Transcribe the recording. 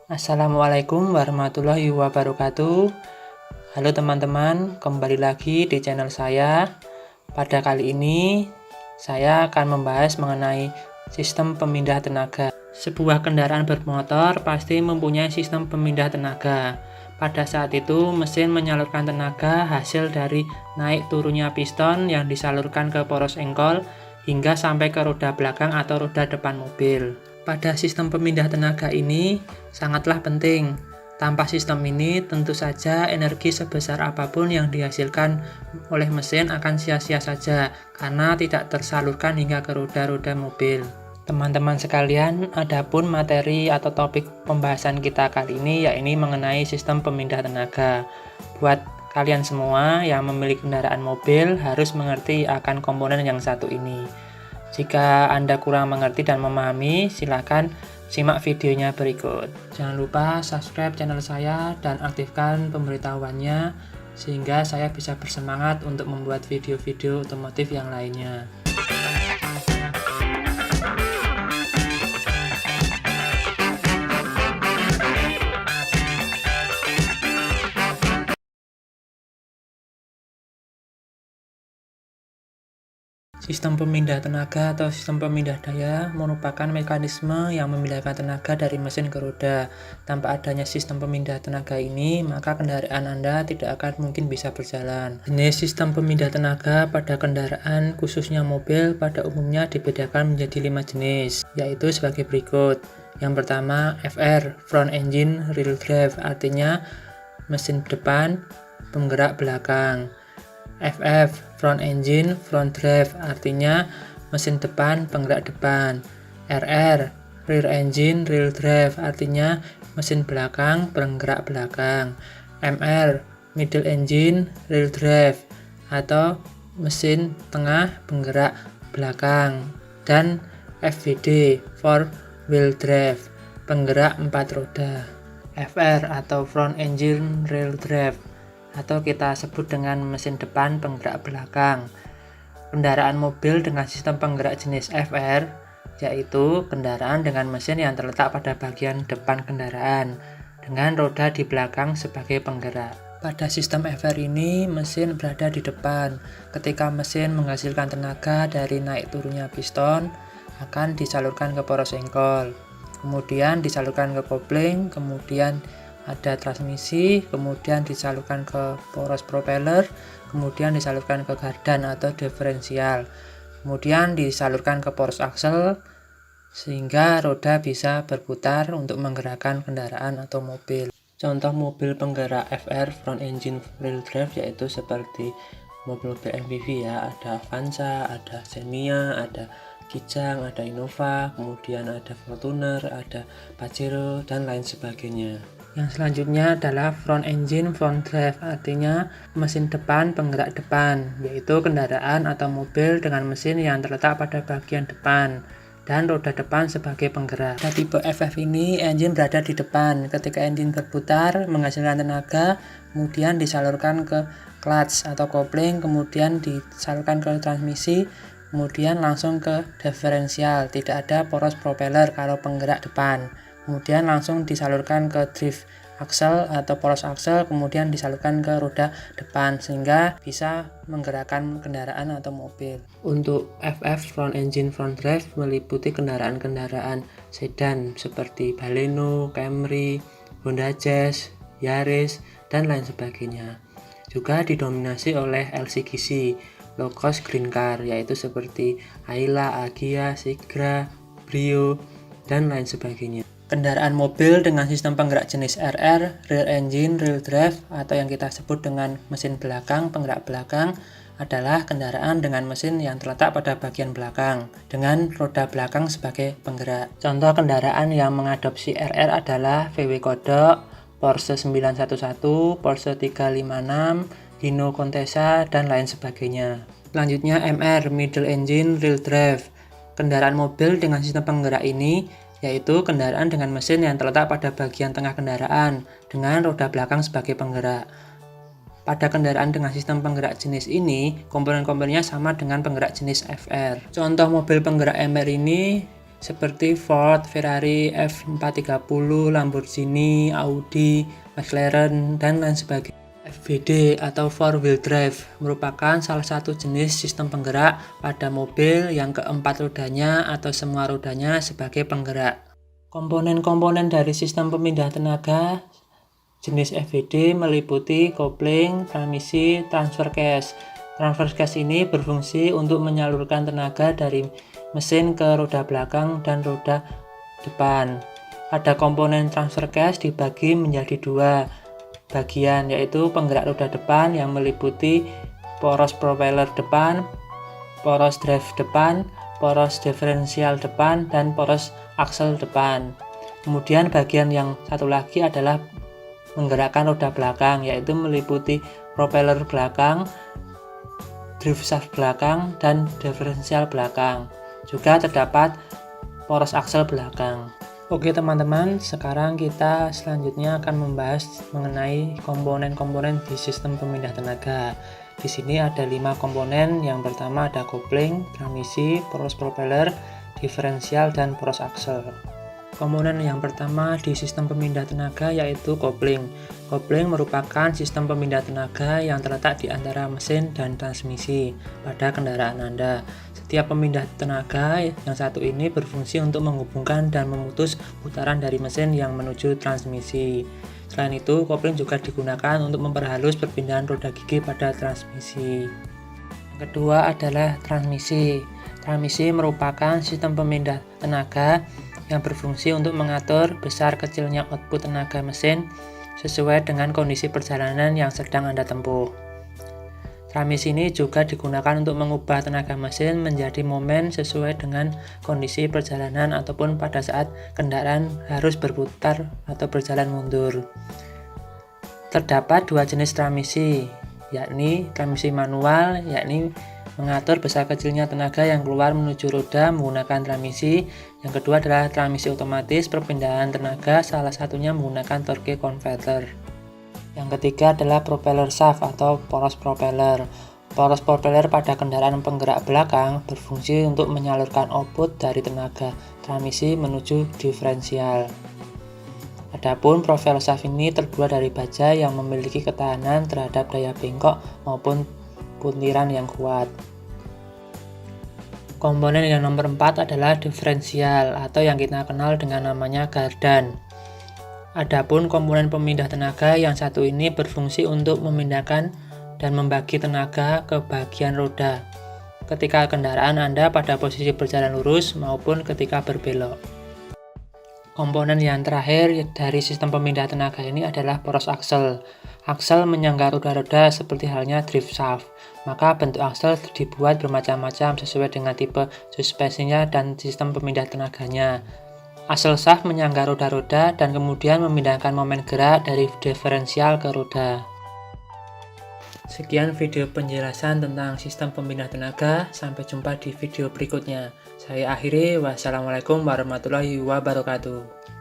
Assalamualaikum warahmatullahi wabarakatuh. Halo teman-teman, kembali lagi di channel saya. Pada kali ini, saya akan membahas mengenai sistem pemindah tenaga. Sebuah kendaraan bermotor pasti mempunyai sistem pemindah tenaga. Pada saat itu, mesin menyalurkan tenaga hasil dari naik turunnya piston yang disalurkan ke poros engkol hingga sampai ke roda belakang atau roda depan mobil. Pada sistem pemindah tenaga ini sangatlah penting. Tanpa sistem ini, tentu saja energi sebesar apapun yang dihasilkan oleh mesin akan sia-sia saja karena tidak tersalurkan hingga ke roda-roda mobil. Teman-teman sekalian, adapun materi atau topik pembahasan kita kali ini yaitu mengenai sistem pemindah tenaga. Buat kalian semua yang memiliki kendaraan mobil harus mengerti akan komponen yang satu ini. Jika Anda kurang mengerti dan memahami, silakan simak videonya berikut. Jangan lupa subscribe channel saya dan aktifkan pemberitahuannya sehingga saya bisa bersemangat untuk membuat video-video otomotif yang lainnya. Sistem pemindah tenaga atau sistem pemindah daya merupakan mekanisme yang memindahkan tenaga dari mesin ke roda. Tanpa adanya sistem pemindah tenaga ini, maka kendaraan Anda tidak akan mungkin bisa berjalan. Jenis sistem pemindah tenaga pada kendaraan, khususnya mobil, pada umumnya dibedakan menjadi 5 jenis, yaitu sebagai berikut. Yang pertama, FR, Front Engine Rear Drive, artinya mesin depan, penggerak belakang. FF, Front Engine Front Drive, artinya mesin depan penggerak depan. RR, Rear Engine Rear Drive, artinya mesin belakang penggerak belakang. MR, Middle Engine Rear Drive, atau mesin tengah penggerak belakang. Dan FWD, Four Wheel Drive, penggerak 4 roda. FR atau Front Engine Rear Drive, atau kita sebut dengan mesin depan penggerak belakang. Kendaraan mobil dengan sistem penggerak jenis FR yaitu kendaraan dengan mesin yang terletak pada bagian depan kendaraan dengan roda di belakang sebagai penggerak. Pada sistem FR ini, mesin berada di depan. Ketika mesin menghasilkan tenaga dari naik turunnya piston, akan disalurkan ke poros engkol, kemudian disalurkan ke kopling, kemudian ada transmisi, kemudian disalurkan ke poros propeller, kemudian disalurkan ke gardan atau diferensial, kemudian disalurkan ke poros aksel sehingga roda bisa berputar untuk menggerakkan kendaraan atau mobil. Contoh mobil penggerak FR Front Engine Rear Drive yaitu seperti mobil-mobil MPV ya, ada Avanza, ada Xenia, ada Kijang, ada Innova, kemudian ada Fortuner, ada Pajero, dan lain sebagainya. Yang selanjutnya adalah Front Engine Front Drive, artinya mesin depan penggerak depan, yaitu kendaraan atau mobil dengan mesin yang terletak pada bagian depan dan roda depan sebagai penggerak. Pada tipe FF ini, engine berada di depan. Ketika engine berputar, menghasilkan tenaga, kemudian disalurkan ke clutch atau kopling, kemudian disalurkan ke transmisi, kemudian langsung ke diferensial. Tidak ada poros propeller kalau penggerak depan. Kemudian langsung disalurkan ke drive aksel atau poros aksel, kemudian disalurkan ke roda depan sehingga bisa menggerakkan kendaraan atau mobil. Untuk FF Front Engine Front Drive meliputi kendaraan-kendaraan sedan seperti Baleno, Camry, Honda Jazz, Yaris, dan lain sebagainya. Juga didominasi oleh LCGC, low cost green car, yaitu seperti Ayla, Agya, Sigra, Brio, dan lain sebagainya. Kendaraan mobil dengan sistem penggerak jenis RR, Rear Engine Rear Drive, atau yang kita sebut dengan mesin belakang penggerak belakang, adalah kendaraan dengan mesin yang terletak pada bagian belakang dengan roda belakang sebagai penggerak. Contoh kendaraan yang mengadopsi RR adalah VW Kodok, Porsche 911, Porsche 356, Hino Contessa, dan lain sebagainya. Selanjutnya MR, Middle Engine Rear Drive. Kendaraan mobil dengan sistem penggerak ini yaitu kendaraan dengan mesin yang terletak pada bagian tengah kendaraan dengan roda belakang sebagai penggerak. Pada kendaraan dengan sistem penggerak jenis ini, komponen-komponennya sama dengan penggerak jenis FR. Contoh mobil penggerak MR ini seperti Ford, Ferrari, F430, Lamborghini, Audi, McLaren, dan lain sebagainya. FWD atau four wheel drive merupakan salah satu jenis sistem penggerak pada mobil yang keempat rodanya atau semua rodanya sebagai penggerak. Komponen-komponen dari sistem pemindah tenaga jenis FWD meliputi kopling, transmisi, transfer case. Transfer case ini berfungsi untuk menyalurkan tenaga dari mesin ke roda belakang dan roda depan. Pada komponen transfer case dibagi menjadi dua bagian, yaitu penggerak roda depan yang meliputi poros propeller depan, poros drive depan, poros diferensial depan, dan poros aksel depan. Kemudian bagian yang satu lagi adalah menggerakkan roda belakang, yaitu meliputi propeller belakang, drive shaft belakang, dan diferensial belakang. Juga terdapat poros aksel belakang. Oke teman-teman, sekarang kita selanjutnya akan membahas mengenai komponen-komponen di sistem pemindah tenaga. Di sini ada 5 komponen. Yang pertama ada kopling, transmisi, poros propeller, diferensial, dan poros aksel. Komponen yang pertama di sistem pemindah tenaga yaitu kopling. Kopling merupakan sistem pemindah tenaga yang terletak di antara mesin dan transmisi pada kendaraan Anda. Setiap pemindah tenaga yang satu ini berfungsi untuk menghubungkan dan memutus putaran dari mesin yang menuju transmisi. Selain itu, kopling juga digunakan untuk memperhalus perpindahan roda gigi pada transmisi. Yang kedua adalah transmisi. Transmisi merupakan sistem pemindah tenaga yang berfungsi untuk mengatur besar kecilnya output tenaga mesin sesuai dengan kondisi perjalanan yang sedang Anda tempuh. Transmisi ini juga digunakan untuk mengubah tenaga mesin menjadi momen sesuai dengan kondisi perjalanan ataupun pada saat kendaraan harus berputar atau berjalan mundur. Terdapat dua jenis transmisi, yakni transmisi manual, yakni mengatur besar kecilnya tenaga yang keluar menuju roda menggunakan transmisi. Yang kedua adalah transmisi otomatis, perpindahan tenaga salah satunya menggunakan torque converter. Yang ketiga adalah propeller shaft atau poros propeller. Poros propeller pada kendaraan penggerak belakang berfungsi untuk menyalurkan output dari tenaga transmisi menuju diferensial. Adapun propeller shaft ini terbuat dari baja yang memiliki ketahanan terhadap daya bengkok maupun puntiran yang kuat. Komponen yang nomor 4 adalah diferensial atau yang kita kenal dengan namanya gardan. Adapun komponen pemindah tenaga yang satu ini berfungsi untuk memindahkan dan membagi tenaga ke bagian roda ketika kendaraan Anda pada posisi berjalan lurus maupun ketika berbelok. Komponen yang terakhir dari sistem pemindah tenaga ini adalah poros aksel. Aksel menyangga roda-roda seperti halnya drive shaft. Maka bentuk aksel dibuat bermacam-macam sesuai dengan tipe suspensinya dan sistem pemindah tenaganya. Aksel shaft menyangga roda-roda dan kemudian memindahkan momen gerak dari diferensial ke roda. Sekian video penjelasan tentang sistem pemindah tenaga. Sampai jumpa di video berikutnya. Saya akhiri. Wassalamualaikum warahmatullahi wabarakatuh.